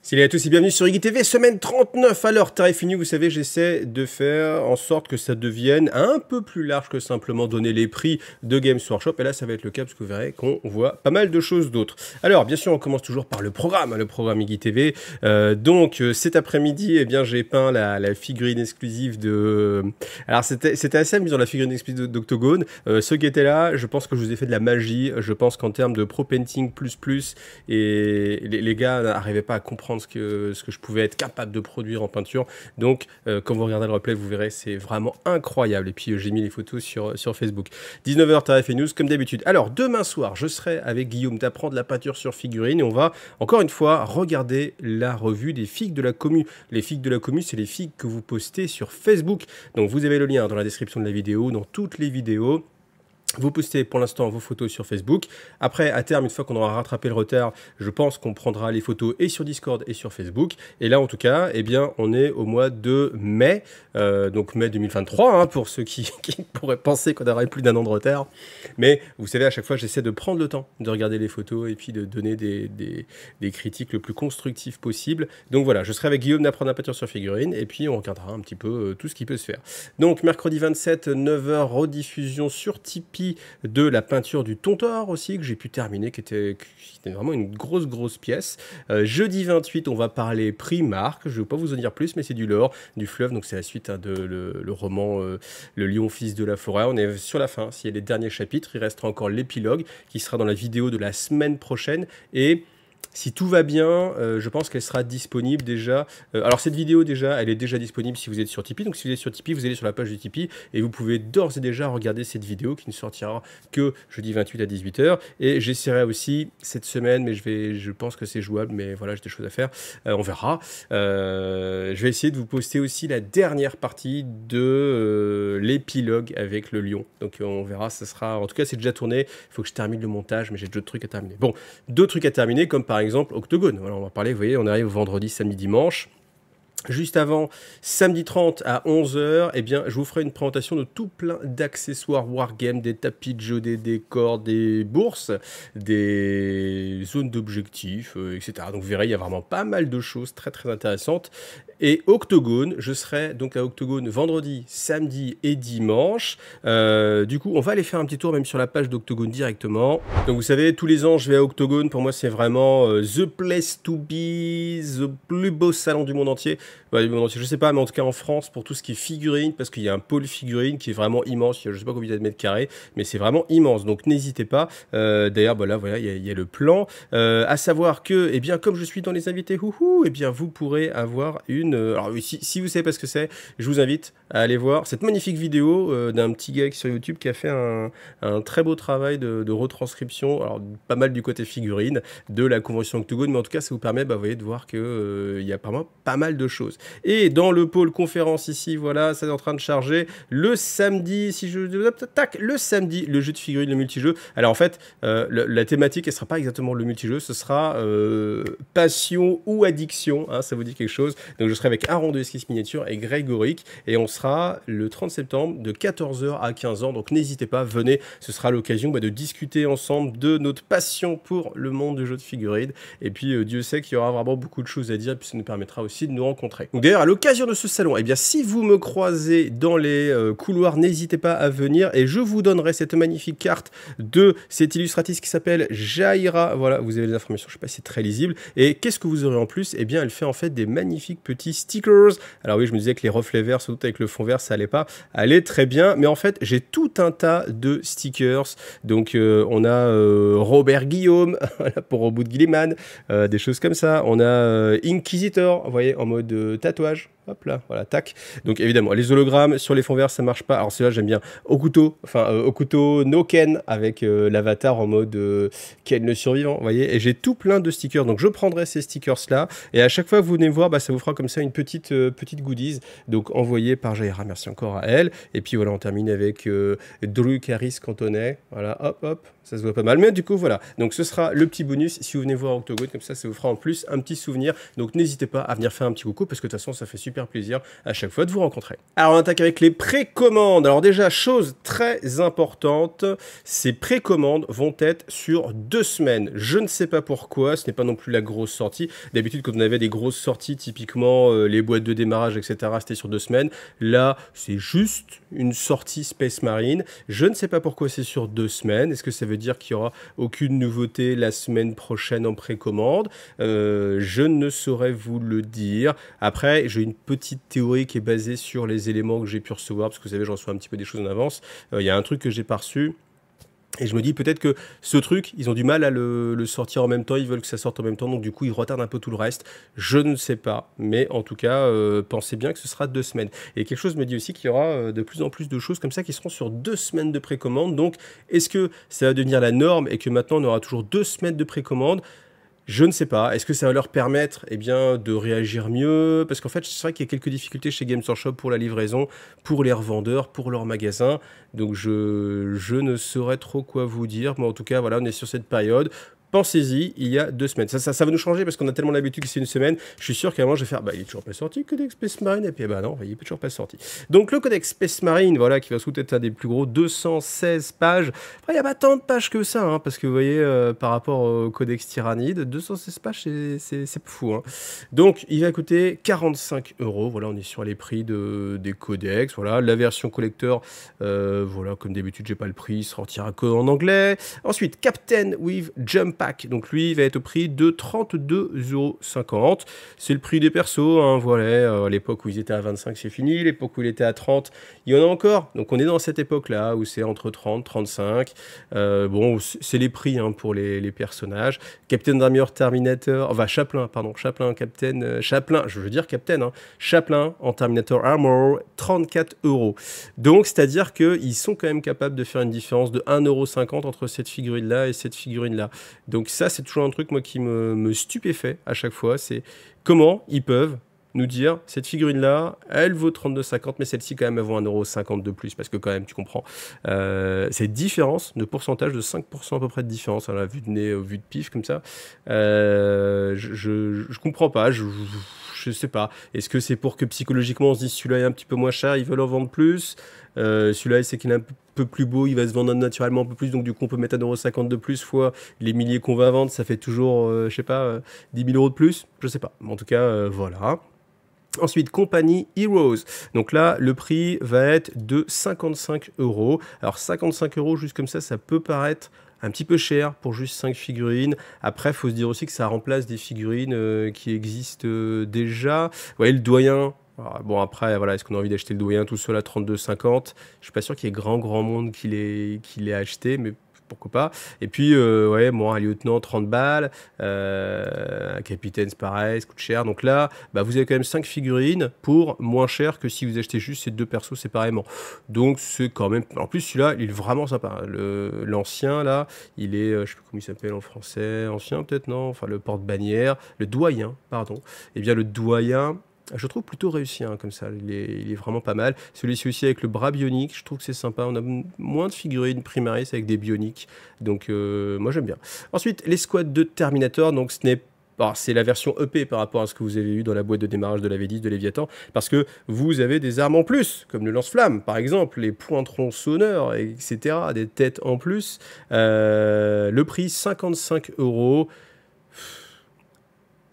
Salut à tous et bienvenue sur Iggy TV, semaine 39. Alors, tarif fini, vous savez, j'essaie de faire en sorte que ça devienne un peu plus large que simplement donner les prix de Games Workshop. Et là, ça va être le cas parce que vous verrez qu'on voit pas mal de choses d'autres. Alors, bien sûr, on commence toujours par le programme Iggy TV. Cet après-midi, eh bien, j'ai peint la figurine exclusive de... Alors, c'était assez amusant, la figurine exclusive d'Octogone. Ceux qui étaient là, je pense que je vous ai fait de la magie. Je pense qu'en termes de pro painting et les gars n'arrivaient pas à comprendre ce que je pouvais être capable de produire en peinture. Donc, quand vous regardez le replay, vous verrez, c'est vraiment incroyable. Et puis, j'ai mis les photos sur Facebook. 19h, Tarif et News, comme d'habitude. Alors, demain soir, je serai avec Guillaume d'apprendre la peinture sur figurine et on va, encore une fois, regarder la revue des figues de la commu. Les figues de la commu, c'est les figues que vous postez sur Facebook. Donc, vous avez le lien dans la description de la vidéo, dans toutes les vidéos. Vous postez pour l'instant vos photos sur Facebook. Après, à terme, une fois qu'on aura rattrapé le retard, je pense qu'on prendra les photos et sur Discord et sur Facebook. Et là, en tout cas, eh bien, on est au mois de mai, donc mai 2023, hein, pour ceux qui pourraient penser qu'on aurait plus d'un an de retard. Mais vous savez, à chaque fois, j'essaie de prendre le temps de regarder les photos et puis de donner des critiques le plus constructives possible. Donc voilà, je serai avec Guillaume d'apprendre la peinture sur figurine et puis on regardera un petit peu tout ce qui peut se faire. Donc, mercredi 27, 9h, rediffusion sur Tipeee de la peinture du Tontor aussi, que j'ai pu terminer, qui était vraiment une grosse pièce. Jeudi 28, on va parler Primark, je ne vais pas vous en dire plus, mais c'est du lore, du fleuve, donc c'est la suite hein, le roman Le Lion fils de la forêt. On est sur la fin, s'il y a les derniers chapitres, il restera encore l'épilogue, qui sera dans la vidéo de la semaine prochaine, et... si tout va bien, je pense qu'elle sera disponible déjà. Alors cette vidéo déjà, elle est déjà disponible si vous êtes sur Tipeee. Donc si vous êtes sur Tipeee, vous allez sur la page de Tipeee et vous pouvez d'ores et déjà regarder cette vidéo qui ne sortira que jeudi 28 à 18h. Et j'essaierai aussi cette semaine, mais je pense que c'est jouable, mais voilà, j'ai des choses à faire. On verra. Je vais essayer de vous poster aussi la dernière partie de l'épilogue avec le lion. Donc on verra, ça sera... En tout cas, c'est déjà tourné. Il faut que je termine le montage, mais j'ai d'autres trucs à terminer. Bon, d'autres trucs à terminer, comme par exemple Octogone. Voilà, on va parler, vous voyez, on arrive vendredi, samedi, dimanche. Juste avant, samedi 30 à 11h, eh bien, je vous ferai une présentation de tout plein d'accessoires Wargame, des tapis de jeu, des décors, des bourses, des zones d'objectifs, etc. Donc vous verrez, il y a vraiment pas mal de choses très intéressantes. Et Octogone, je serai donc à Octogone vendredi, samedi et dimanche. Du coup, on va aller faire un petit tour même sur la page d'Octogone directement. Donc vous savez, tous les ans, je vais à Octogone. Pour moi, c'est vraiment the place to be, the plus beau salon du monde entier. Ouais, je sais pas, mais en tout cas en France, pour tout ce qui est figurine, parce qu'il y a un pôle figurine qui est vraiment immense. Il y a, je sais pas combien de mètres carrés, mais c'est vraiment immense. Donc n'hésitez pas. D'ailleurs, bah là, voilà, il y a le plan. À savoir que, eh bien, comme je suis dans les invités, eh bien, vous pourrez avoir une... alors, si vous savez pas ce que c'est, je vous invite à aller voir cette magnifique vidéo d'un petit gars sur YouTube qui a fait un très beau travail de retranscription, alors pas mal du côté figurine, de la convention Octogone, mais en tout cas, ça vous permet, bah, vous voyez, de voir que il y a vraiment pas mal de choses. Et dans le pôle conférence ici, voilà, ça est en train de charger. Le samedi, si je... Tac, le samedi, le jeu de figurines, le multijeu. Alors en fait, la thématique, elle sera pas exactement le multijeu, ce sera passion ou addiction, hein, ça vous dit quelque chose. Donc je serai avec Aaron de Esquisse Miniature et Grégoric, et on sera le 30 septembre de 14h à 15h. Donc n'hésitez pas, venez, ce sera l'occasion de discuter ensemble de notre passion pour le monde du jeu de figurines. Et puis Dieu sait qu'il y aura vraiment beaucoup de choses à dire, puis ça nous permettra aussi de nous rencontrer. Donc d'ailleurs, à l'occasion de ce salon, eh bien, si vous me croisez dans les couloirs, n'hésitez pas à venir et je vous donnerai cette magnifique carte de cette illustratrice qui s'appelle Jaira. Voilà, vous avez les informations, je sais pas si c'est très lisible. Et qu'est-ce que vous aurez en plus? Eh bien, elle fait en fait des magnifiques petits stickers. Alors oui, je me disais que les reflets verts, surtout avec le fond vert, ça allait pas aller très bien. Mais en fait, j'ai tout un tas de stickers. Donc, on a Robert Guillaume, pour au bout de Gilliman, des choses comme ça. On a Inquisitor, vous voyez, en mode tatouage. Hop là, voilà, tac. Donc évidemment, les hologrammes sur les fonds verts, ça marche pas. Alors celui-là, j'aime bien Okuto, Okuto no Ken avec l'avatar en mode Ken le survivant, vous voyez. Et j'ai tout plein de stickers, donc je prendrai ces stickers-là. Et à chaque fois que vous venez me voir, bah, ça vous fera comme ça une petite goodies. Donc envoyée par Jaira, merci encore à elle. Et puis voilà, on termine avec Drew Caris Cantonais. Voilà, hop, ça se voit pas mal. Mais du coup, voilà. Donc ce sera le petit bonus si vous venez voir Octogone, comme ça vous fera en plus un petit souvenir. Donc n'hésitez pas à venir faire un petit coucou. beaucoup parce que de toute façon, ça fait super plaisir à chaque fois de vous rencontrer. Alors, on attaque avec les précommandes. Alors déjà, chose très importante, ces précommandes vont être sur 2 semaines. Je ne sais pas pourquoi, ce n'est pas non plus la grosse sortie. D'habitude, quand on avait des grosses sorties, typiquement les boîtes de démarrage, etc., c'était sur 2 semaines. Là, c'est juste une sortie Space Marine. Je ne sais pas pourquoi c'est sur 2 semaines. Est-ce que ça veut dire qu'il n'y aura aucune nouveauté la semaine prochaine en précommande? Je ne saurais vous le dire. Après, j'ai une petite théorie qui est basée sur les éléments que j'ai pu recevoir, parce que vous savez, je reçois un petit peu des choses en avance. Il y a un truc que j'ai pas reçu. Et je me dis peut-être que ce truc, ils ont du mal à le sortir en même temps, ils veulent que ça sorte en même temps, donc du coup ils retardent un peu tout le reste. Je ne sais pas, mais en tout cas, pensez bien que ce sera 2 semaines. Et quelque chose me dit aussi qu'il y aura de plus en plus de choses comme ça qui seront sur 2 semaines de précommande. Donc est-ce que ça va devenir la norme et que maintenant on aura toujours 2 semaines de précommande? Je ne sais pas. Est-ce que ça va leur permettre de réagir mieux? Parce qu'en fait, c'est vrai qu'il y a quelques difficultés chez Games Workshop pour la livraison, pour les revendeurs, pour leurs magasins. Donc je ne saurais trop quoi vous dire. Mais en tout cas, voilà, on est sur cette période. Pensez-y, il y a 2 semaines. Ça va nous changer parce qu'on a tellement l'habitude que c'est une semaine. Je suis sûr qu'à un moment, je vais faire, il est toujours pas sorti, le Codex Space Marine. Et puis, non, il est toujours pas sorti. Donc, le Codex Space Marine, voilà, qui va sans doute être un des plus gros, 216 pages. Après, il n'y a pas tant de pages que ça, hein, parce que vous voyez, par rapport au Codex Tyrannide, 216 pages, c'est fou. Hein. Donc, il va coûter 45 €. Voilà, on est sur les prix des codex. Voilà, la version collector, voilà, comme d'habitude, j'ai pas le prix, il sortira qu'en anglais. Ensuite, Captain with Jump Pack. Donc lui, il va être au prix de 32,50 €. C'est le prix des persos, hein, voilà. À l'époque où ils étaient à 25, c'est fini. L'époque où il était à 30, il y en a encore. Donc on est dans cette époque-là où c'est entre 30, 35. Bon, c'est les prix hein, pour les personnages. Captain Armor Terminator, enfin Chaplin, pardon, Chaplin, Captain, Chaplin, je veux dire Captain, hein, Chaplin en Terminator Armor, 34 €. Donc c'est-à-dire qu'ils sont quand même capables de faire une différence de 1,50 € entre cette figurine-là et cette figurine-là. Donc ça, c'est toujours un truc, moi, qui me stupéfait à chaque fois. C'est comment ils peuvent nous dire, cette figurine-là, elle vaut 32,50, mais celle-ci, quand même, elle vaut 1,50 € de plus, parce que quand même, tu comprends, cette différence de pourcentage de 5% à peu près de différence, à la vue de nez, vue de pif, comme ça, je comprends pas, je sais pas. Est-ce que c'est pour que psychologiquement, on se dise, celui-là est un petit peu moins cher, ils veulent en vendre plus? Celui-là, c'est qu'il est un peu plus beau, il va se vendre naturellement un peu plus, donc du coup on peut mettre 1,50 € de plus fois les milliers qu'on va vendre, ça fait toujours, je sais pas, 10 000 € de plus, je sais pas. En tout cas, voilà. Ensuite, Company Heroes. Donc là, le prix va être de 55 €. Alors 55 € juste comme ça peut paraître un petit peu cher pour juste 5 figurines. Après, il faut se dire aussi que ça remplace des figurines qui existent déjà. Ouais, le doyen. Alors, bon, après, voilà, est-ce qu'on a envie d'acheter le doyen tout seul à 32,50 €? Je suis pas sûr qu'il y ait grand monde qui l'ait acheté, mais pourquoi pas. Et puis, ouais, moi, un lieutenant, 30 balles. Un capitaine, c'est pareil, ça coûte cher. Donc là, vous avez quand même 5 figurines pour moins cher que si vous achetez juste ces 2 persos séparément. Donc, c'est quand même... En plus, celui-là, il est vraiment sympa. L'ancien, là, il est... je sais plus comment il s'appelle en français. Ancien, peut-être, non? Enfin, le porte-bannière. Le doyen, pardon. Eh bien, le doyen... Je trouve plutôt réussi hein, comme ça, il est vraiment pas mal. Celui-ci aussi avec le bras bionique, je trouve que c'est sympa. On a moins de figurines Primaris avec des bioniques, donc moi j'aime bien. Ensuite, les squads de Terminator, donc c'est la version EP par rapport à ce que vous avez eu dans la boîte de démarrage de la V10 de Léviathan, parce que vous avez des armes en plus, comme le lance-flamme par exemple, les pointrons sonneurs, etc., des têtes en plus. Le prix 55 €.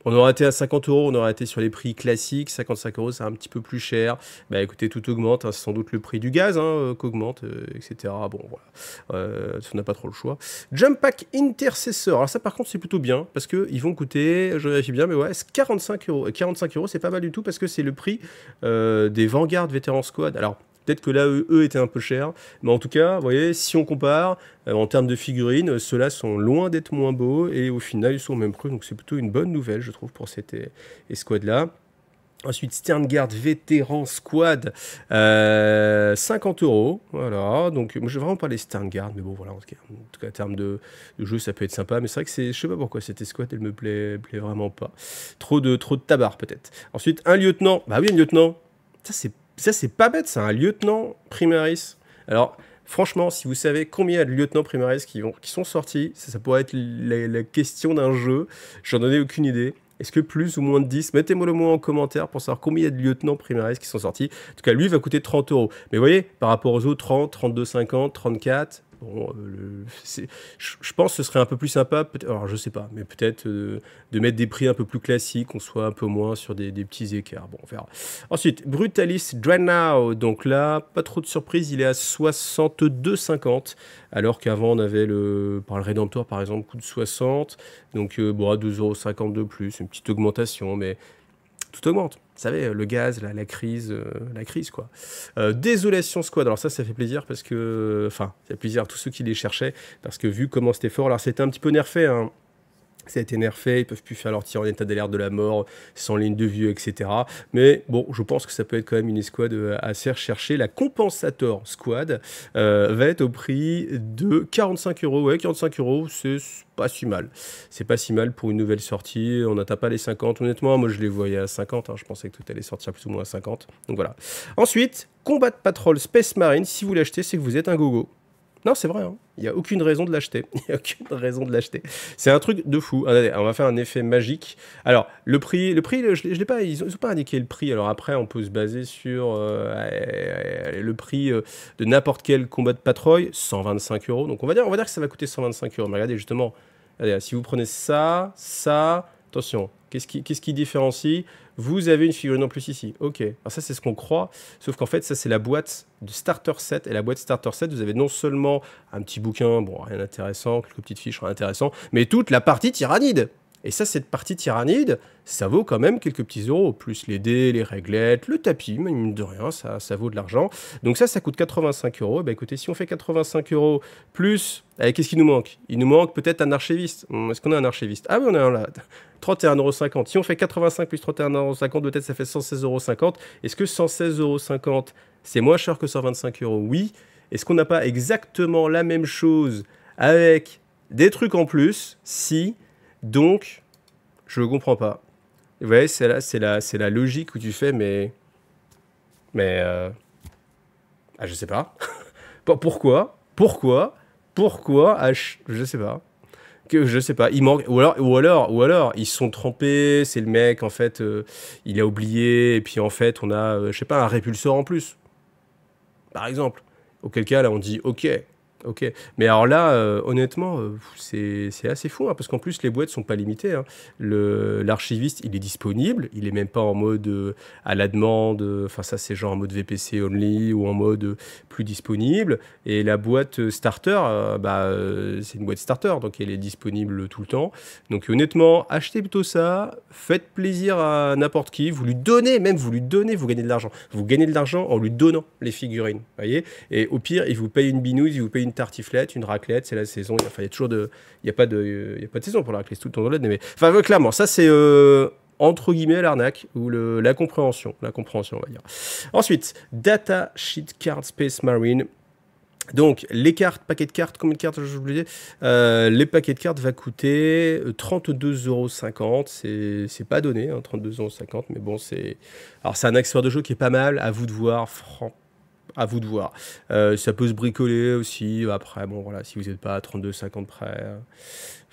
On aurait été à 50 €, on aurait été sur les prix classiques. 55 €, c'est un petit peu plus cher. Écoutez, tout augmente. Hein, c'est sans doute le prix du gaz qu'augmente, etc. Bon, voilà. On n'a pas trop le choix. Jump Pack Intercessor. Alors ça, par contre, c'est plutôt bien parce qu'ils vont coûter, je vérifie bien, mais ouais, c'est 45 €. 45 €, c'est pas mal du tout parce que c'est le prix des Vanguard Veteran Squad. Alors, peut-être que là, eux étaient un peu chers. Mais en tout cas, vous voyez, si on compare, en termes de figurines, ceux-là sont loin d'être moins beaux. Et au final, ils sont au même prix. Donc, c'est plutôt une bonne nouvelle, je trouve, pour cette escouade-là. Ensuite, Sterngard Vétéran Squad, 50 €. Voilà. Donc, moi, je vais vraiment pas les Sterngard. Mais bon, voilà. En tout cas, en termes de jeu, ça peut être sympa. Mais c'est vrai que je sais pas pourquoi cette escouade, elle me plaît vraiment pas. Trop de tabar, peut-être. Ensuite, un lieutenant. Bah oui, un lieutenant. Ça, c'est pas bête, c'est un lieutenant Primaris. Alors, franchement, si vous savez combien il y a de lieutenants Primaris qui sont sortis, ça pourrait être la question d'un jeu. J'en ai aucune idée. Est-ce que plus ou moins de 10? Mettez-moi le mot en commentaire pour savoir combien il y a de lieutenants primaires qui sont sortis. En tout cas, lui, il va coûter 30 euros. Mais vous voyez, par rapport aux autres, 30, 32,50, 34... Bon, je pense que ce serait un peu plus sympa, alors je sais pas, mais peut-être de mettre des prix un peu plus classiques, qu'on soit un peu moins sur des petits écarts. Bon, on verra. Ensuite, Brutalis Dreadnought, donc là, pas trop de surprise, il est à 62,50, alors qu'avant on avait le Redemptor par exemple, coût de 60, donc bon, à 2,50 € de plus, une petite augmentation, mais tout augmente. Vous savez, le gaz, la crise quoi. Désolation Squad, alors ça fait plaisir parce que... Enfin, ça fait plaisir à tous ceux qui les cherchaient, parce que vu comment c'était fort, alors c'était un petit peu nerfé, hein. Ça a été nerfé, ils peuvent plus faire leur tir en état d'alerte de la mort, sans ligne de vue, etc. Mais bon, je pense que ça peut être quand même une escouade assez recherchée. La Compensator Squad va être au prix de 45 €. Ouais, 45 €, c'est pas si mal. C'est pas si mal pour une nouvelle sortie. On n'atteint pas les 50. Honnêtement, moi je les voyais à 50. Hein. Je pensais que tout allait sortir plus ou moins à 50. Donc voilà. Ensuite, Combat Patrol Space Marine. Si vous l'achetez, c'est que vous êtes un gogo. Non, c'est vrai, hein. Il n'y a aucune raison de l'acheter. Il n'y a aucune raison de l'acheter. C'est un truc de fou. Allez, on va faire un effet magique. Alors, le prix je l'ai pas, ils n'ont pas indiqué le prix. Alors après, on peut se baser sur le prix de n'importe quel combat de patrouille, 125 €. Donc on va dire que ça va coûter 125 €. Mais regardez, justement, regardez, si vous prenez ça, attention, qu'est-ce qui différencie? Vous avez une figurine en plus ici. Ok. Alors ça, c'est ce qu'on croit. Sauf qu'en fait, ça, c'est la boîte de Starter Set. Et la boîte Starter Set, vous avez non seulement un petit bouquin, bon, rien d'intéressant, quelques petites fiches, rien d'intéressant, mais toute la partie tyrannide. Et ça, cette partie tyrannide, ça vaut quand même quelques petits euros. Plus les dés, les réglettes, le tapis, mine de rien, ça vaut de l'argent. Donc ça coûte 85 €. Bah écoutez, si on fait 85 € plus... Allez, qu'est-ce qu'il nous manque? Il nous manque peut-être un archiviste. Est-ce qu'on a un archiviste? Ah oui, on a un là. 31,50 €. Si on fait 85 plus 31,50 €, peut-être ça fait 116,50 €. Est-ce que 116,50 €, c'est moins cher que 125 €? Oui. Est-ce qu'on n'a pas exactement la même chose avec des trucs en plus? Si. Donc, je ne comprends pas. Vous voyez, c'est la logique où tu fais, mais je sais pas. Pourquoi, je sais pas. Je sais pas, il manque, ou alors, ils se sont trompés, c'est le mec, en fait, il a oublié, et puis en fait, on a, je sais pas, un répulsor en plus, par exemple. Auquel cas, là, on dit, ok. Mais alors là, honnêtement, c'est assez fou, hein, parce qu'en plus, les boîtes sont pas limitées. Hein. L'archiviste, il est disponible, il est même pas en mode à la demande, enfin ça c'est genre en mode VPC only, ou en mode plus disponible. Et la boîte starter, c'est une boîte starter, donc elle est disponible tout le temps. Donc honnêtement, achetez plutôt ça, faites plaisir à n'importe qui, vous lui donnez, vous gagnez de l'argent. Vous gagnez de l'argent en lui donnant les figurines, voyez. Et au pire, il vous paye une binouze, il vous paye une tartiflette, une raclette, c'est la saison. Enfin, il n'y a pas de saison pour la raclette, tout le temps dans l'aide. Mais enfin, clairement, ça c'est entre guillemets l'arnaque ou la compréhension, on va dire. Ensuite, Data Sheet Card Space Marine. Donc, les cartes, paquets de cartes, combien de cartes, je vous le dis, les paquets de cartes va coûter 32,50 €. C'est pas donné, hein, 32,50 €, mais bon, alors c'est un accessoire de jeu qui est pas mal, à vous de voir, à vous de voir. Ça peut se bricoler aussi, après, bon, voilà, si vous n'êtes pas à 32,50 près,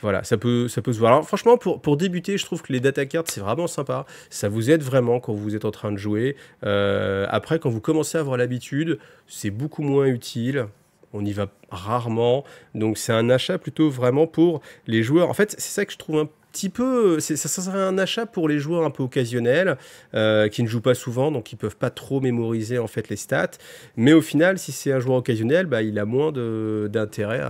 voilà, ça peut se voir. Alors, franchement, pour débuter, je trouve que les data cards, c'est vraiment sympa. Ça vous aide vraiment quand vous êtes en train de jouer. Après, quand vous commencez à avoir l'habitude, c'est beaucoup moins utile. On y va rarement. Donc, c'est un achat plutôt vraiment pour les joueurs. En fait, c'est ça que je trouve un petit peu... Ça serait un achat pour les joueurs un peu occasionnels, qui ne jouent pas souvent, donc ils ne peuvent pas trop mémoriser en fait les stats. Mais au final, si c'est un joueur occasionnel, il a moins d'intérêt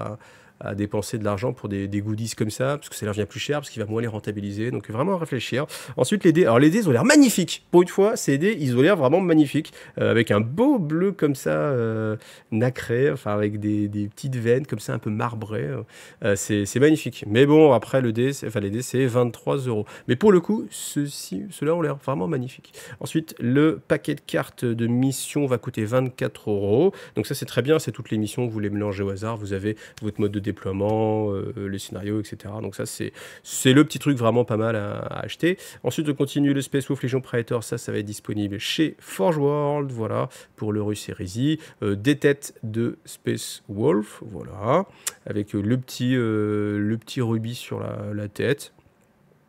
à dépenser de l'argent pour des goodies comme ça, parce que ça leur vient plus cher, parce qu'il va moins les rentabiliser, donc vraiment à réfléchir. Ensuite, les dés, alors les dés, ils ont l'air magnifiques, pour une fois, ces dés, ils ont l'air vraiment magnifiques, avec un beau bleu comme ça, nacré, enfin avec des petites veines comme ça, un peu marbrées, c'est magnifique. Mais bon, après, les dés, c'est 23 €. Mais pour le coup, ceux-là ont l'air vraiment magnifiques. Ensuite, le paquet de cartes de mission va coûter 24 €, donc ça c'est très bien, c'est toutes les missions, vous les mélangez au hasard, vous avez votre mode de déploiement, les scénarios, etc. Donc ça, c'est le petit truc vraiment pas mal à acheter. Ensuite, on continue le Space Wolf Legion Praetor. Ça va être disponible chez Forge World, voilà, pour le Russe Hérésie. Des têtes de Space Wolf, voilà, avec le petit rubis sur la tête.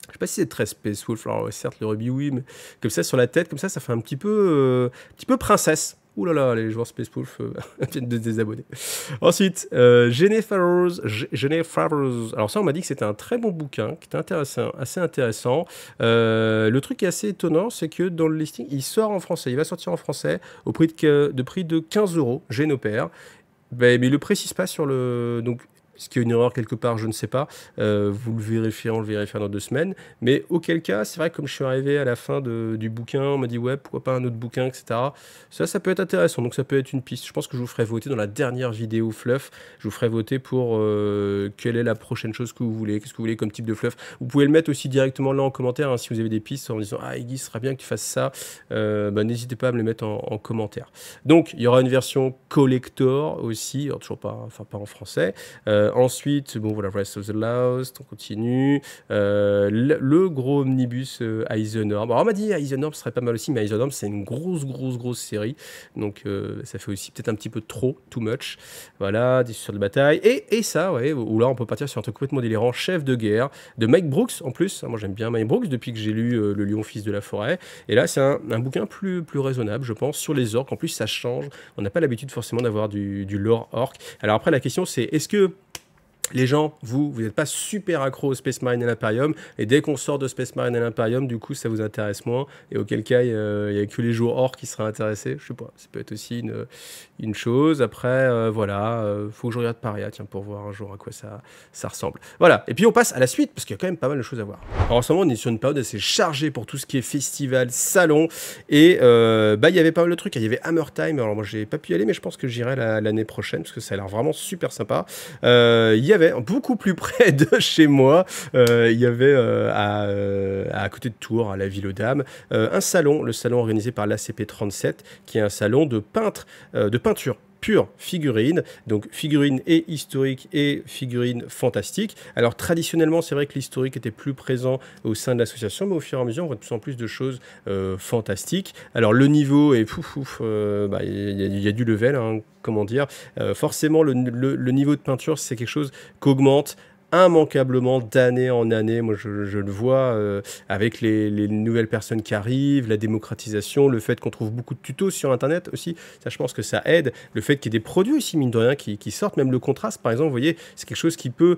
Je sais pas si c'est très Space Wolf, alors certes le rubis oui, mais comme ça sur la tête, comme ça fait un petit peu princesse. Ouh là là, les joueurs Space Wolf viennent de se désabonner. Ensuite, Genefravors. Alors ça, on m'a dit que c'était un très bon bouquin, qui était intéressant, assez intéressant. Le truc qui est assez étonnant, c'est que dans le listing, il sort en français. Il va sortir en français au prix de 15 euros, Génopère. Ben, mais il ne le précise pas sur le... Donc, est-ce qu'il y a une erreur quelque part, je ne sais pas. Vous le vérifiez, on le vérifiera dans 2 semaines. Mais auquel cas, c'est vrai que comme je suis arrivé à la fin du bouquin, on m'a dit ouais, pourquoi pas un autre bouquin, etc. Ça peut être intéressant. Donc ça peut être une piste. Je pense que je vous ferai voter dans la dernière vidéo fluff. Je vous ferai voter pour quelle est la prochaine chose que vous voulez. Qu'est-ce que vous voulez comme type de fluff. Vous pouvez le mettre aussi directement là en commentaire, hein, si vous avez des pistes en me disant ah Iggy, ce serait bien que tu fasses ça. N'hésitez pas à me les mettre en commentaire. Donc il y aura une version collector aussi, alors toujours pas, enfin pas en français. Ensuite, bon voilà, Rest of the Lost, on continue. Le gros omnibus Eisenorm. Alors on m'a dit Eisenorm serait pas mal aussi, mais Eisenorm c'est une grosse série. Donc ça fait aussi peut-être un petit peu trop, too much. Voilà, des histoires de bataille. Et ça, ouais, où là on peut partir sur un truc complètement délirant. Chef de guerre, de Mike Brooks en plus. Moi j'aime bien Mike Brooks depuis que j'ai lu Le Lion Fils de la Forêt. Et là c'est un bouquin plus raisonnable, je pense, sur les orques. En plus ça change. On n'a pas l'habitude forcément d'avoir du lore orc. Alors après la question c'est, est-ce que les gens, vous n'êtes pas super accro au Space Marine et l'Imperium, et dès qu'on sort de Space Marine et l'Imperium, du coup, ça vous intéresse moins, et auquel cas, il n'y a que les joueurs orcs qui seraient intéressés, je sais pas, ça peut être aussi une chose. Après, voilà, faut que je regarde Paria, tiens, pour voir un jour à quoi ça ressemble. Voilà, et puis on passe à la suite, parce qu'il y a quand même pas mal de choses à voir. Alors, en ce moment, on est sur une période assez chargée pour tout ce qui est festival, salon, et il y avait pas mal de trucs, il y avait Hammer Time, alors moi, j'ai pas pu y aller, mais je pense que j'irai l'année prochaine, parce que ça a l'air vraiment super sympa. Il y avait beaucoup plus près de chez moi, il y avait à côté de Tours, à la Ville aux Dames, un salon, le salon organisé par l'ACP37, qui est un salon de peinture pure figurine, donc figurine et historique et figurine fantastique. Alors traditionnellement, c'est vrai que l'historique était plus présent au sein de l'association, mais au fur et à mesure, on voit de plus en plus de choses fantastiques. Alors le niveau est il y a du level, hein, comment dire. Forcément, le niveau de peinture, c'est quelque chose qu'augmente immanquablement d'année en année. Moi, je le vois avec les nouvelles personnes qui arrivent, la démocratisation, le fait qu'on trouve beaucoup de tutos sur Internet aussi. Ça, je pense que ça aide. Le fait qu'il y ait des produits aussi, mine de rien, qui sortent. Même le contraste, par exemple, vous voyez, c'est quelque chose qui peut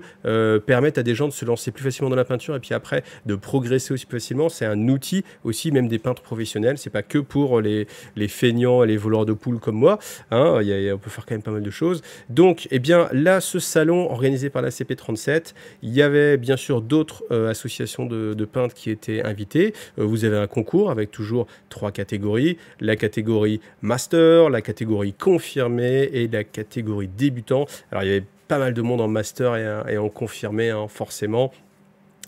permettre à des gens de se lancer plus facilement dans la peinture et puis après de progresser aussi plus facilement. C'est un outil aussi, même des peintres professionnels. C'est pas que pour les feignants et les voleurs de poules comme moi. Hein. On peut faire quand même pas mal de choses. Donc, eh bien, là, ce salon organisé par la CP37, il y avait bien sûr d'autres associations de peintres qui étaient invitées. Vous avez un concours avec toujours 3 catégories. La catégorie master, la catégorie confirmé et la catégorie débutant. Alors il y avait pas mal de monde en master et en confirmé, hein, forcément,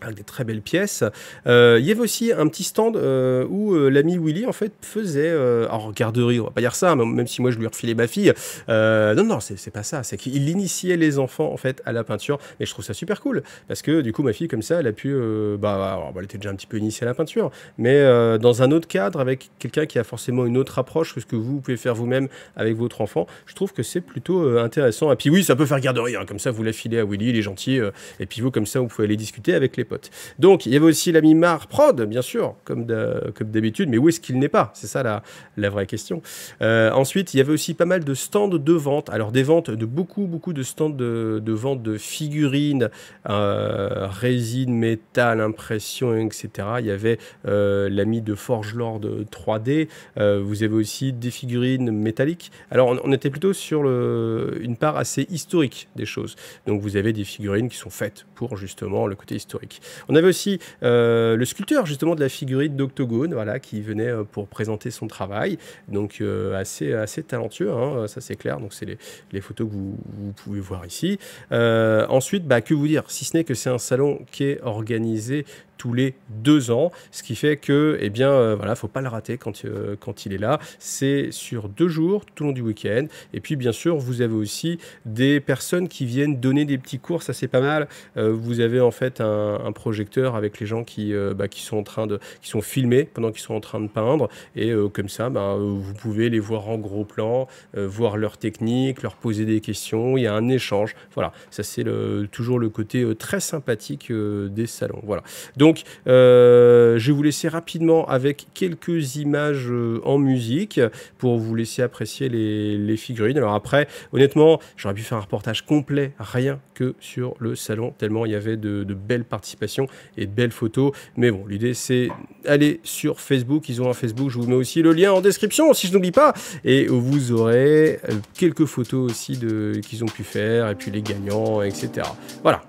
avec des très belles pièces. Il y avait aussi un petit stand où l'ami Willy en fait faisait, alors garderie, on va pas dire ça, même si moi je lui refilais ma fille. Non, c'est pas ça, c'est qu'il initiait les enfants en fait à la peinture, et je trouve ça super cool parce que du coup ma fille comme ça, elle a pu, elle était déjà un petit peu initiée à la peinture, mais dans un autre cadre avec quelqu'un qui a forcément une autre approche que ce que vous pouvez faire vous-même avec votre enfant. Je trouve que c'est plutôt intéressant. Et puis oui, ça peut faire garderie, hein, comme ça vous la filez à Willy, il est gentil, et puis vous comme ça vous pouvez aller discuter avec les potes. Donc, il y avait aussi l'ami Mar Prod, bien sûr, comme d'habitude, mais où est-ce qu'il n'est pas? C'est ça la vraie question. Ensuite, il y avait aussi pas mal de stands de vente. Alors, des ventes de beaucoup de stands de vente de figurines, résine, métal, impression, etc. Il y avait l'ami de Forge Lord 3D. Vous avez aussi des figurines métalliques. Alors, on était plutôt sur une part assez historique des choses. Donc, vous avez des figurines qui sont faites pour, justement, le côté historique. On avait aussi le sculpteur justement de la figurine d'Octogone, voilà, qui venait pour présenter son travail, donc assez talentueux, hein, ça c'est clair, donc c'est les photos que vous pouvez voir ici. Ensuite, que vous dire, si ce n'est que c'est un salon qui est organisé tous les 2 ans, ce qui fait que, eh bien, voilà, faut pas le rater quand il est là. C'est sur 2 jours, tout au long du week-end. Et puis, bien sûr, vous avez aussi des personnes qui viennent donner des petits cours, ça c'est pas mal. Vous avez en fait un projecteur avec les gens qui sont filmés pendant qu'ils sont en train de peindre, et comme ça, vous pouvez les voir en gros plan, voir leur technique, leur poser des questions. Il y a un échange. Voilà, ça c'est toujours le côté très sympathique des salons. Voilà. Donc Donc, je vais vous laisser rapidement avec quelques images en musique pour vous laisser apprécier les figurines. Alors après, honnêtement, j'aurais pu faire un reportage complet, rien que sur le salon, tellement il y avait de belles participations et de belles photos. Mais bon, l'idée, c'est aller sur Facebook. Ils ont un Facebook, je vous mets aussi le lien en description, si je n'oublie pas. Et vous aurez quelques photos aussi qu'ils ont pu faire, et puis les gagnants, etc. Voilà.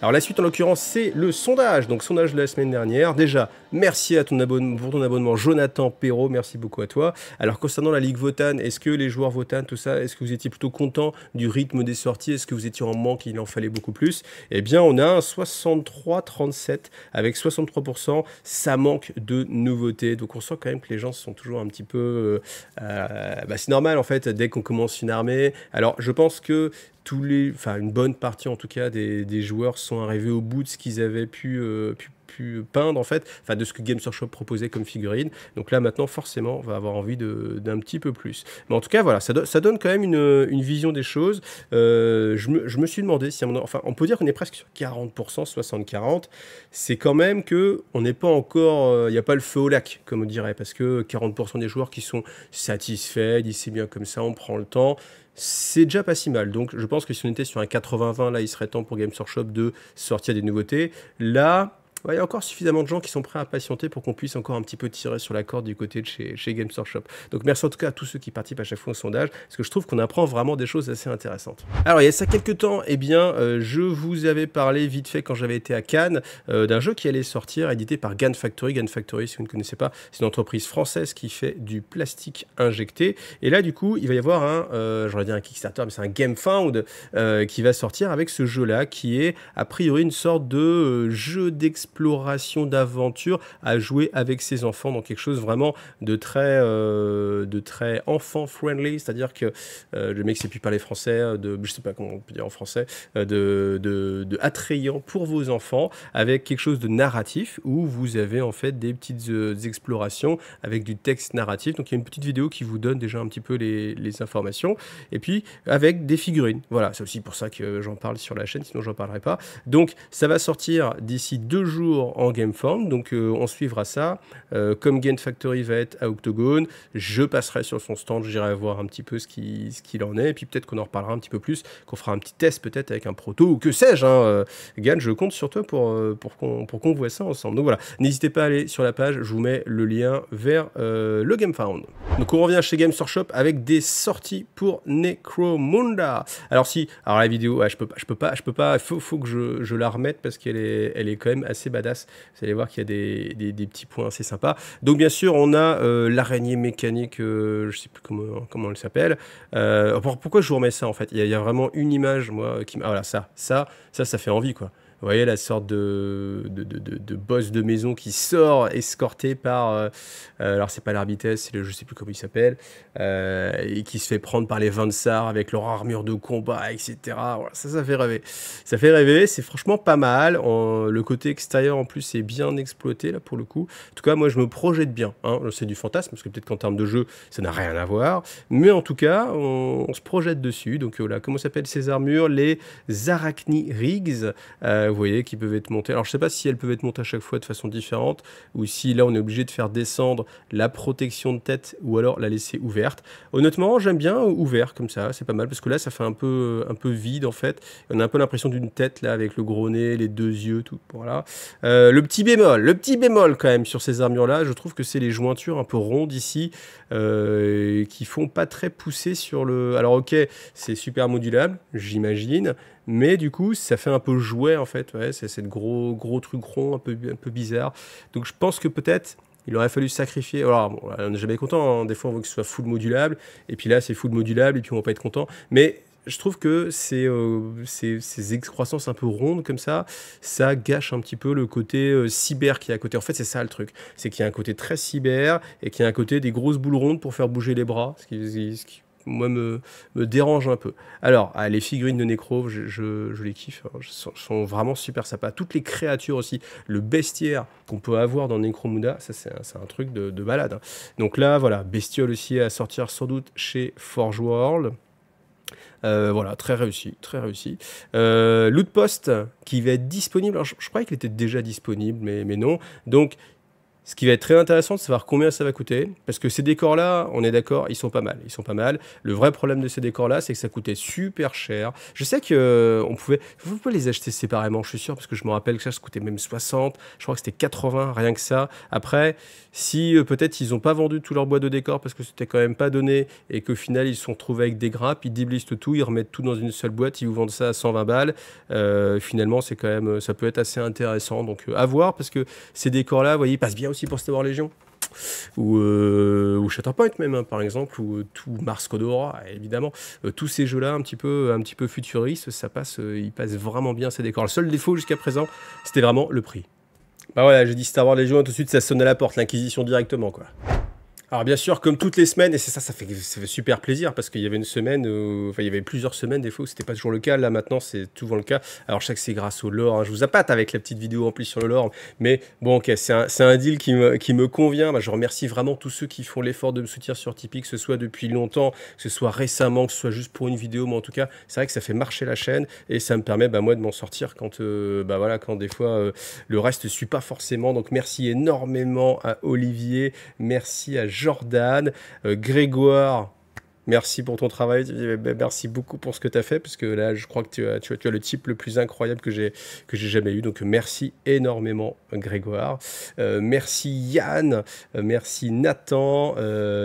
Alors la suite en l'occurrence c'est le sondage, donc sondage de la semaine dernière. Déjà, merci à ton abonnement, pour ton abonnement Jonathan Perrault, merci beaucoup à toi. Alors concernant la Ligue Votan, est-ce que les joueurs Votan, tout ça, est-ce que vous étiez plutôt content du rythme des sorties? Est-ce que vous étiez en manque, il en fallait beaucoup plus? Eh bien on a un 63-37 avec 63%, ça manque de nouveautés. Donc on sent quand même que les gens sont toujours un petit peu... c'est normal en fait, dès qu'on commence une armée. Alors je pense que une bonne partie en tout cas des joueurs sont arrivés au bout de ce qu'ils avaient pu peindre en fait, de ce que Games Workshop proposait comme figurine. Donc là maintenant forcément on va avoir envie d'un petit peu plus. Mais en tout cas voilà, ça donne quand même une vision des choses. Je me suis demandé si on peut dire qu'on est presque sur 40%, 60-40. C'est quand même que on n'est pas encore, il n'y a pas le feu au lac comme on dirait, parce que 40% des joueurs qui sont satisfaits, disent c'est bien comme ça, on prend le temps. C'est déjà pas si mal, donc je pense que si on était sur un 80-20, là il serait temps pour Games Workshop de sortir des nouveautés. Là, il y a encore suffisamment de gens qui sont prêts à patienter pour qu'on puisse encore un petit peu tirer sur la corde du côté de chez Games Workshop. Donc merci en tout cas à tous ceux qui participent à chaque fois au sondage, parce que je trouve qu'on apprend vraiment des choses assez intéressantes. Alors il y a ça quelques temps, je vous avais parlé vite fait quand j'avais été à Cannes d'un jeu qui allait sortir, édité par GAN Factory. GAN Factory, si vous ne connaissez pas, c'est une entreprise française qui fait du plastique injecté. Et là du coup, il va y avoir j'aurais dit un Kickstarter, mais c'est un GameFound qui va sortir avec ce jeu-là, qui est a priori une sorte de jeu d'exploration, d'aventure à jouer avec ses enfants, donc quelque chose vraiment de très enfant friendly, c'est-à-dire que le mec sait plus parler français, je sais pas comment on peut dire en français, de attrayant pour vos enfants, avec quelque chose de narratif où vous avez en fait des petites explorations avec du texte narratif. Donc il y a une petite vidéo qui vous donne déjà un petit peu les informations, et puis avec des figurines. Voilà, c'est aussi pour ça que j'en parle sur la chaîne, sinon j'en parlerai pas. Donc ça va sortir d'ici 2 jours en GameFound, donc on suivra ça. Comme Game Factory va être à Octogone, je passerai sur son stand, j'irai voir un petit peu ce qu'il en est, et puis peut-être qu'on en reparlera un petit peu plus, qu'on fera un petit test peut-être avec un proto, ou que sais-je, Gann, je compte sur toi pour qu'on voit ça ensemble. Donc voilà, n'hésitez pas à aller sur la page, je vous mets le lien vers le GameFound. Donc on revient chez Games Workshop avec des sorties pour Necromunda. Alors la vidéo, je peux pas, il faut que je la remette parce qu'elle est quand même assez badass. Vous allez voir qu'il y a des petits points assez sympas. Donc bien sûr, on a l'araignée mécanique, je sais plus comment elle s'appelle. Pourquoi je vous remets ça en fait? Il y a vraiment une image, moi, qui voilà, ça fait envie, quoi. Vous voyez la sorte de boss de maison qui sort escorté par... alors c'est pas l'Arbitesse, c'est je sais plus comment il s'appelle, et qui se fait prendre par les Vansar avec leur armure de combat, etc. Voilà, ça fait rêver. Ça fait rêver, c'est franchement pas mal. Le côté extérieur en plus est bien exploité là pour le coup. En tout cas, moi je me projette bien. C'est du fantasme, parce que peut-être qu'en termes de jeu, ça n'a rien à voir. Mais en tout cas, on se projette dessus. Donc voilà, comment s'appellent ces armures? Les Arachni Rigs. Vous voyez, qui peuvent être montées. Alors, je ne sais pas si elles peuvent être montées à chaque fois de façon différente, ou si là, on est obligé de faire descendre la protection de tête, ou alors la laisser ouverte. Honnêtement, j'aime bien ouvert comme ça, c'est pas mal, parce que là, ça fait un peu vide, en fait. On a un peu l'impression d'une tête, là, avec le gros nez, les 2 yeux, tout. Voilà. Le petit bémol, quand même, sur ces armures-là, je trouve que c'est les jointures un peu rondes ici, qui font pas très pousser sur le... Alors, ok, c'est super modulable, j'imagine, mais du coup, ça fait un peu jouet, en fait. Ouais, c'est le gros truc rond, un peu bizarre. Donc, je pense que peut-être, il aurait fallu sacrifier. Alors, bon, on n'est jamais content. Des fois, on veut que ce soit full modulable. Et puis là, c'est full modulable. Et puis, on va pas être content. Mais je trouve que ces excroissances un peu rondes comme ça gâche un petit peu le côté cyber qui est à côté. En fait, c'est ça le truc. C'est qu'il y a un côté très cyber et qu'il y a un côté des grosses boules rondes pour faire bouger les bras. Ce qui moi, me dérange un peu. Alors, les figurines de Necro, je les kiffe. Sont vraiment super sympas. Toutes les créatures aussi. Le bestiaire qu'on peut avoir dans Necromunda, ça, c'est un truc de malade. Hein. Donc là, voilà, bestiole aussi à sortir sans doute chez Forge World. Voilà, très réussi, très réussi. Lootpost qui va être disponible. Alors, je croyais qu'il était déjà disponible, mais non. Donc, Ce qui va être très intéressant de savoir combien ça va coûter, parce que ces décors-là, on est d'accord, ils sont pas mal. Ils sont pas mal. Le vrai problème de ces décors-là, c'est que ça coûtait super cher. Je sais que vous pouvez les acheter séparément, je suis sûr, parce que je me rappelle que ça coûtait même 60. Je crois que c'était 80, rien que ça. Après, si peut-être ils n'ont pas vendu tout leur boîte de décors parce que c'était quand même pas donné et qu'au final ils se sont retrouvés avec des grappes, ils déblistent tout, ils remettent tout dans une seule boîte, ils vous vendent ça à 120 balles. Finalement, c'est quand même, ça peut être assez intéressant. Donc à voir, parce que ces décors-là, vous voyez, ils passent bien aussi pour Star Wars Légion. Ou Shatterpoint même, hein, par exemple, ou tout Mars Code Aura, évidemment. Tous ces jeux-là, un petit peu futuristes, ça passe, ils passent vraiment bien ces décors. Le seul défaut jusqu'à présent, c'était vraiment le prix. Bah voilà, j'ai dit Star Wars Légion, tout de suite ça sonne à la porte, l'Inquisition directement, quoi. Alors bien sûr, comme toutes les semaines, et c'est ça, ça fait super plaisir, parce qu'il y avait une semaine, enfin il y avait plusieurs semaines des fois où c'était pas toujours le cas, là maintenant c'est souvent le cas. Alors je sais que c'est grâce au lore, hein. Je vous appâte avec la petite vidéo remplie sur le lore, mais bon ok, c'est un deal qui me convient. Bah, je remercie vraiment tous ceux qui font l'effort de me soutenir sur Tipeee, que ce soit depuis longtemps, que ce soit récemment, que ce soit juste pour une vidéo, mais en tout cas c'est vrai que ça fait marcher la chaîne, et ça me permet moi de m'en sortir quand, voilà, quand des fois le reste ne suit pas forcément. Donc merci énormément à Olivier, merci à Jordan, Grégoire, merci pour ton travail, merci beaucoup pour ce que tu as fait, parce que là je crois que tu as le type le plus incroyable que j'ai jamais eu, donc merci énormément Grégoire, merci Yann, merci Nathan,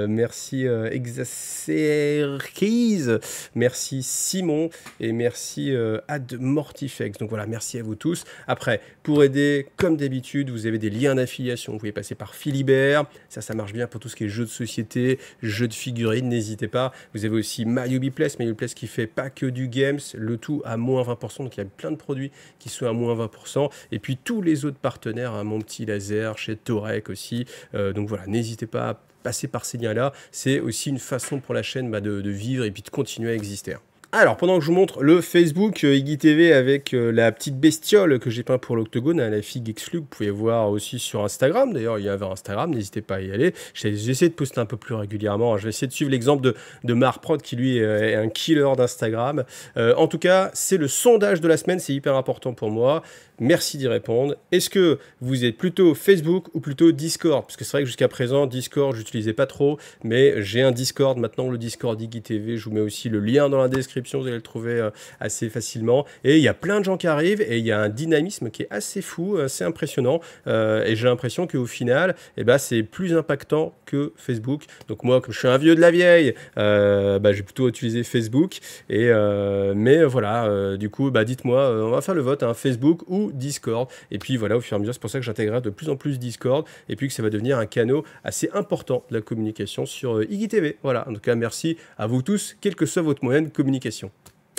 merci Exacerquise, merci Simon, et merci Ad Mortifex. Donc voilà, merci à vous tous. Après, pour aider, comme d'habitude, vous avez des liens d'affiliation, vous pouvez passer par Philibert, ça marche bien pour tout ce qui est jeux de société, jeux de figurines, n'hésitez pas. Vous avez aussi MyUbiPlace qui fait pas que du games, le tout à moins 20%, donc il y a plein de produits qui sont à moins 20%, et puis tous les autres partenaires, hein, Mon Petit Laser, chez Torek aussi, donc voilà, n'hésitez pas à passer par ces liens-là, c'est aussi une façon pour la chaîne de vivre et puis de continuer à exister. Alors, pendant que je vous montre le Facebook Iggy TV avec la petite bestiole que j'ai peint pour l'Octogone, la figue exclue, vous pouvez voir aussi sur Instagram. D'ailleurs, il y avait Instagram, n'hésitez pas à y aller. J'essaie de poster un peu plus régulièrement. Je vais essayer de suivre l'exemple de Marprod, qui lui est un killer d'Instagram. En tout cas, c'est le sondage de la semaine, c'est hyper important pour moi. Merci d'y répondre. Est-ce que vous êtes plutôt Facebook ou plutôt Discord? Parce que c'est vrai que jusqu'à présent, Discord, je n'utilisais pas trop, mais j'ai un Discord maintenant, le Discord Iggy TV. Je vous mets aussi le lien dans la description, vous allez le trouver assez facilement. Et il y a plein de gens qui arrivent, et il y a un dynamisme qui est assez fou, assez impressionnant. Et j'ai l'impression qu'au final, c'est plus impactant que Facebook. Donc moi, comme je suis un vieux de la vieille, j'ai plutôt utilisé Facebook. Mais voilà, du coup, dites-moi, on va faire le vote, hein, Facebook ou Discord, et puis voilà, au fur et à mesure, c'est pour ça que j'intégrerai de plus en plus Discord, et puis que ça va devenir un canal assez important de la communication sur Iggy TV. Voilà, en tout cas, merci à vous tous, quel que soit votre moyen de communication.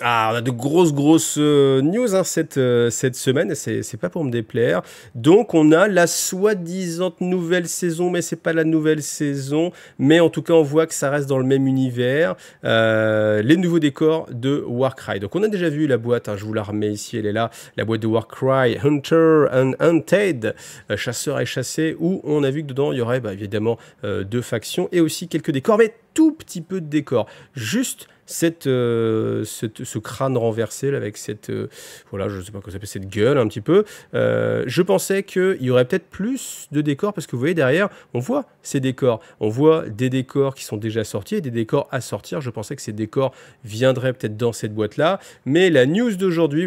Ah, on a de grosses news, hein, cette semaine, c'est pas pour me déplaire. Donc on a la soi-disant nouvelle saison, mais c'est pas la nouvelle saison, mais en tout cas on voit que ça reste dans le même univers, les nouveaux décors de Warcry. Donc on a déjà vu la boîte, hein, je vous la remets ici, elle est là, la boîte de Warcry, Hunter and Hunted, chasseur et chassé, où on a vu que dedans il y aurait évidemment 2 factions, et aussi quelques décors, mais tout petit peu de décors, juste ce crâne renversé là, avec cette voilà, je sais pas comment ça s'appelle, cette gueule un petit peu. Je pensais qu'il y aurait peut-être plus de décors, parce que vous voyez derrière, on voit ces décors, on voit des décors qui sont déjà sortis et des décors à sortir. Je pensais que ces décors viendraient peut-être dans cette boîte là, mais la news d'aujourd'hui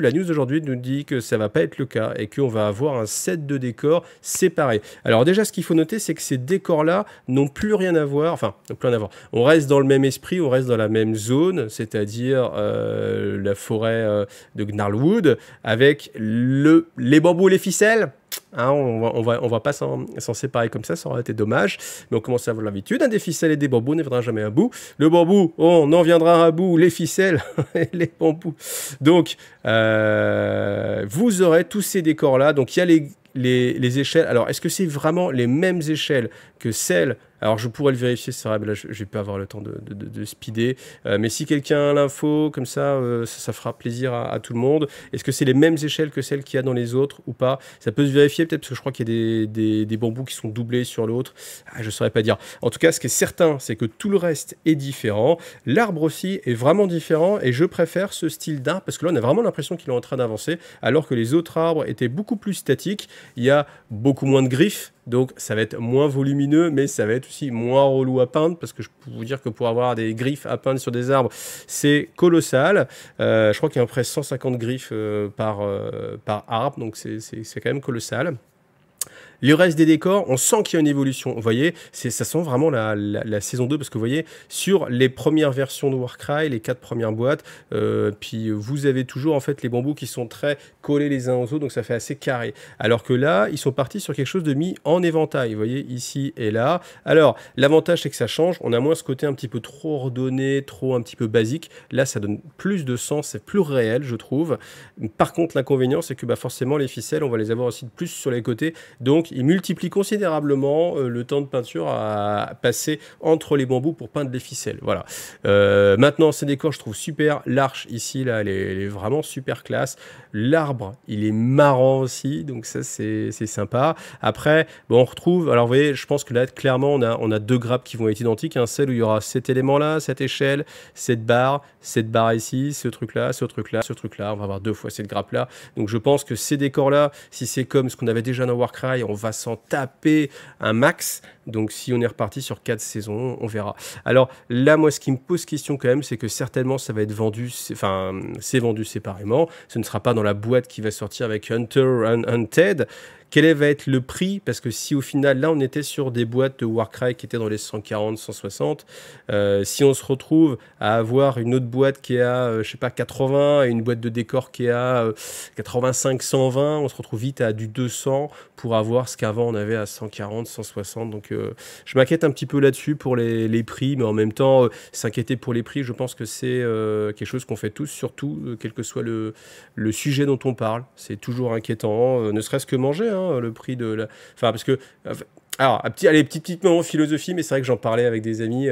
nous dit que ça va pas être le cas, et qu'on va avoir un set de décors séparés. Alors déjà, ce qu'il faut noter, c'est que ces décors là n'ont plus rien à voir, enfin n'ont plus rien à voir, on reste dans le même esprit, on reste dans la même zone, c'est-à-dire la forêt de Gnarlwood, avec les bambous et les ficelles. Hein, on va pas s'en séparer comme ça aurait été dommage, mais on commence à avoir l'habitude, hein, des ficelles et des bambous ne viendra jamais à bout. Le bambou, on en viendra à bout, les ficelles et les bambous. Donc, vous aurez tous ces décors-là. Donc, il y a les échelles. Alors, est-ce que c'est vraiment les mêmes échelles que celles... Alors, je pourrais le vérifier, c'est vrai, mais là, je ne vais pas avoir le temps de speeder. Mais si quelqu'un a l'info, comme ça, ça fera plaisir à tout le monde. Est-ce que c'est les mêmes échelles que celles qu'il y a dans les autres ou pas? Ça peut se vérifier, peut-être, parce que je crois qu'il y a des bambous qui sont doublés sur l'autre. Je ne saurais pas dire. En tout cas, ce qui est certain, c'est que tout le reste est différent. L'arbre aussi est vraiment différent, et je préfère ce style d'arbre, parce que là, on a vraiment l'impression qu'il est en train d'avancer, alors que les autres arbres étaient beaucoup plus statiques. Il y a beaucoup moins de griffes donc ça va être moins volumineux, mais ça va être aussi moins relou à peindre, parce que je peux vous dire que pour avoir des griffes à peindre sur des arbres, c'est colossal. Je crois qu'il y a à peu près 150 griffes par arbre, donc c'est quand même colossal. Le reste des décors, on sent qu'il y a une évolution. Vous voyez, ça sent vraiment la saison 2, parce que vous voyez, sur les premières versions de Warcry, les 4 premières boîtes, puis vous avez toujours en fait les bambous qui sont très collés les uns aux autres, donc ça fait assez carré. Alors que là, ils sont partis sur quelque chose de mis en éventail, vous voyez, ici et là. Alors, l'avantage, c'est que ça change. On a moins ce côté un petit peu trop ordonné, trop un petit peu basique. Là, ça donne plus de sens, c'est plus réel, je trouve. Par contre, l'inconvénient, c'est que bah, forcément, les ficelles, on va les avoir aussi de plus sur les côtés, donc il multiplie considérablement le temps de peinture à passer entre les bambous pour peindre les ficelles. Voilà. Maintenant, ces décors, je trouve super. L'arche ici, là, elle est vraiment super classe. L'arbre, il est marrant aussi, donc ça, c'est sympa. Après, bon, on retrouve, alors vous voyez, je pense que là, clairement, on a 2 grappes qui vont être identiques. Celle où il y aura cet élément-là, cette échelle, cette barre ici, ce truc-là, ce truc-là, ce truc-là. On va avoir 2 fois cette grappe-là. Donc je pense que ces décors-là, si c'est comme ce qu'on avait déjà dans Warcry, on va s'en taper un max. Donc si on est reparti sur 4 saisons, on verra. Alors là, moi, ce qui me pose question quand même, c'est que certainement ça va être vendu, enfin, c'est vendu séparément. Ce ne sera pas dans la boîte qui va sortir avec Hunter and Hunted. Quel va être le prix? Parce que si au final, là, on était sur des boîtes de Warcry qui étaient dans les 140, 160, si on se retrouve à avoir une autre boîte qui est à, je sais pas, 80, et une boîte de décor qui est à 85, 120, on se retrouve vite à du 200 pour avoir ce qu'avant on avait à 140, 160. Donc, je m'inquiète un petit peu là-dessus pour les prix, mais en même temps, s'inquiéter pour les prix, je pense que c'est quelque chose qu'on fait tous, surtout, quel que soit le sujet dont on parle. C'est toujours inquiétant, ne serait-ce que manger, hein, le prix de la... Enfin, parce que... Alors, allez, petit moment philosophie, mais c'est vrai que j'en parlais avec des amis,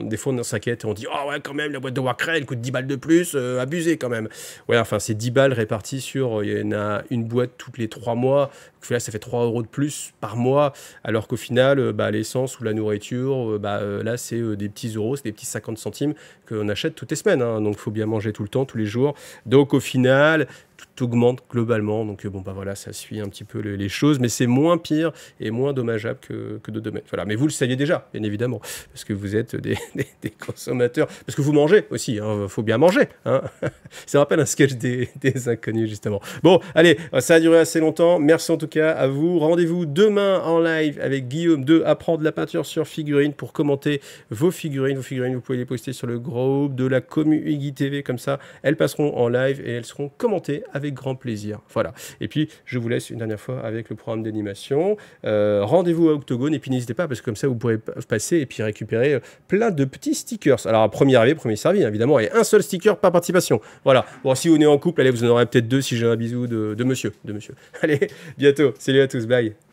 des fois on s'inquiète et on dit « Oh ouais, quand même, la boîte de Warcry, elle coûte 10 balles de plus, abusé quand même !» Ouais, enfin, c'est 10 balles réparties sur, il y en a une boîte toutes les 3 mois, là, ça fait 3 € de plus par mois, alors qu'au final, bah, l'essence ou la nourriture, là, c'est des petits euros, c'est des petits 50 centimes qu'on achète toutes les semaines, hein, donc il faut bien manger tout le temps, tous les jours. Donc au final, tout augmente globalement, donc bon, bah voilà, ça suit un petit peu les choses, mais c'est moins pire et moins dommageable que d'autres domaines. Voilà, mais vous le saviez déjà, bien évidemment, parce que vous êtes des consommateurs, parce que vous mangez aussi, hein, faut bien manger, hein. Ça rappelle un sketch des inconnus, justement. Bon, allez, ça a duré assez longtemps, merci en tout cas à vous. Rendez-vous demain en live avec Guillaume de Apprendre la peinture sur figurines pour commenter vos figurines. Vos figurines, vous pouvez les poster sur le groupe de la commu Iggy TV, comme ça, elles passeront en live et elles seront commentées avec grand plaisir. Voilà. Et puis, je vous laisse une dernière fois avec le programme d'animation. Rendez-vous à Octogone et puis n'hésitez pas, parce que comme ça, vous pourrez passer et puis récupérer plein de petits stickers. Alors, premier arrivé, premier servi, évidemment, et un seul sticker par participation. Voilà. Bon, si vous êtes en couple, allez, vous en aurez peut-être 2 si j'ai un bisou de monsieur. Allez, bientôt. Salut à tous. Bye.